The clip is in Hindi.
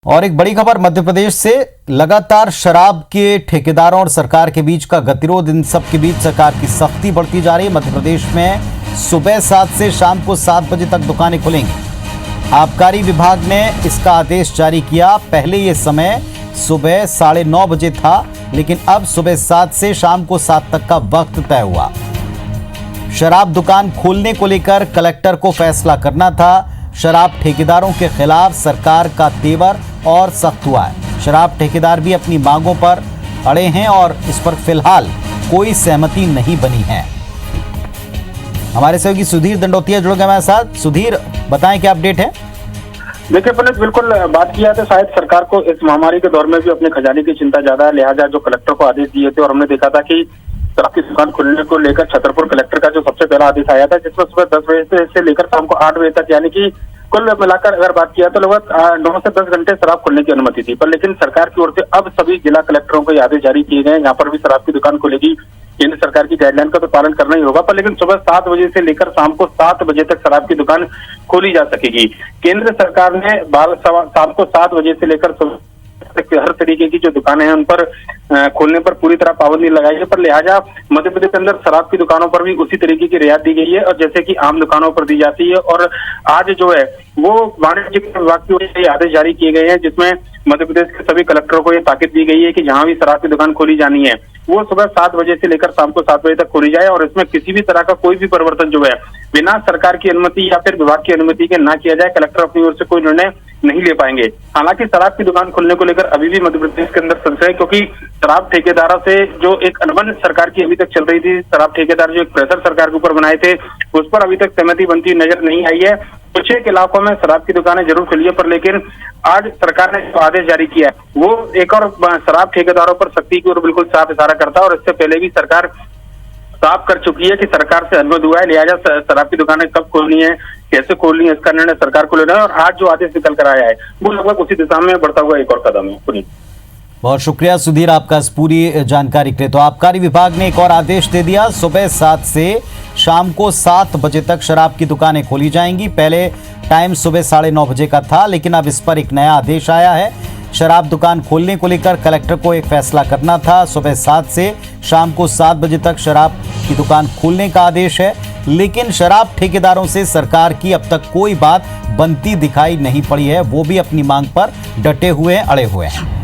और एक बड़ी खबर मध्य प्रदेश से। लगातार शराब के ठेकेदारों और सरकार के बीच का गतिरोध, इन सब के बीच सरकार की सख्ती बढ़ती जा रही है। मध्य प्रदेश में सुबह 7 से शाम को 7 बजे तक दुकानें खुलेंगी। आबकारी विभाग ने इसका आदेश जारी किया। पहले ये समय सुबह 9:30 बजे था, लेकिन अब सुबह 7 से शाम को 7 तक का वक्त तय हुआ। शराब दुकान खोलने को लेकर कलेक्टर को फैसला करना था। शराब ठेकेदारों के खिलाफ सरकार का तेवर और सख्त हुआ है। शराब ठेकेदार भी अपनी मांगों पर अड़े हैं और इस पर फिलहाल कोई सहमति नहीं बनी है। हमारे सहयोगी सुधीर दंडोतिया जुड़ गए हमारे साथ। सुधीर, बताएं क्या अपडेट है। देखिए पुनीत, बिल्कुल बात किया तो शायद सरकार को इस महामारी के दौर में भी अपने खजाने की चिंता ज्यादा है, लिहाजा जो कलेक्टर को आदेश दिए थे और हमने देखा था कि शराब की दुकान खुलने को लेकर छतरपुर कलेक्टर का जो सबसे पहला आदेश आया था, जिसमें सुबह 10 बजे से लेकर शाम को 8 बजे तक, यानी कि कुल मिलाकर अगर बात किया तो लगभग 9 से 10 घंटे शराब खुलने की अनुमति थी। पर लेकिन सरकार की ओर से अब सभी जिला कलेक्टरों को आदेश जारी किए गए। यहाँ पर भी शराब की दुकान खुलेगी। केंद्र सरकार की गाइडलाइन का तो पालन करना ही होगा, पर लेकिन सुबह 7 बजे से लेकर शाम को 7 बजे तक शराब की दुकान खोली जा सकेगी। केंद्र सरकार ने शाम को 7 बजे से लेकर हर तरीके की जो दुकानें हैं उन पर खोलने पर पूरी तरह पाबंदी लगाई है। पर लिहाजा मध्य प्रदेश के अंदर शराब की दुकानों पर भी उसी तरीके की रियायत दी गई है, और जैसे कि आम दुकानों पर दी जाती है। और आज जो है वो वाणिज्य विभाग की ओर से आदेश जारी किए गए हैं, जिसमें मध्य प्रदेश के सभी कलेक्टरों को ये ताकीद दी गई है कि जहां भी शराब की दुकान खोली जानी है वो सुबह 7 बजे से लेकर शाम को 7 बजे तक खोली जाए, और इसमें किसी भी तरह का कोई भी परिवर्तन जो है बिना सरकार की अनुमति या फिर विभाग की अनुमति के ना किया जाए। कलेक्टर अपनी ओर से कोई निर्णय नहीं ले पाएंगे। हालांकि शराब की दुकान खोलने को लेकर अभी भी मध्य प्रदेश के अंदर संशय है, क्योंकि शराब ठेकेदारों से जो एक अनबन सरकार की अभी तक चल रही थी, शराब ठेकेदार जो एक प्रेशर सरकार के ऊपर बनाए थे, उस पर अभी तक सहमति बनती नजर नहीं आई है। कुछ एक इलाकों में शराब की दुकानें जरूर खुली है, पर लेकिन आज सरकार ने जो आदेश जारी किया है वो एक और शराब ठेकेदारों पर सख्ती की ओर बिल्कुल साफ इशारा करता है। और इससे पहले भी सरकार साफ कर चुकी है कि सरकार से अनुरोध हुआ है, लिहाजा शराब की दुकानें कब खोलनी है, कैसे खोलनी है, इसका निर्णय सरकार को लेना है। और आज जो आदेश निकल कर आया है वो लगभग उसी दिशा में बढ़ता हुआ एक और कदम है। पुनीत, बहुत शुक्रिया सुधीर आपका इस पूरी जानकारी के लिए। तो आबकारी विभाग ने एक और आदेश दे दिया। सुबह 7 से शाम को 7 बजे तक शराब की दुकानें खोली जाएंगी। पहले टाइम सुबह 9:30 बजे का था, लेकिन अब इस पर एक नया आदेश आया है। शराब दुकान खोलने को लेकर कलेक्टर को एक फैसला करना था। सुबह 7 से शाम को 7 बजे तक शराब की दुकान खोलने का आदेश है, लेकिन शराब ठेकेदारों से सरकार की अब तक कोई बात बनती दिखाई नहीं पड़ी है। वो भी अपनी मांग पर डटे हुए हैं, अड़े हुए हैं।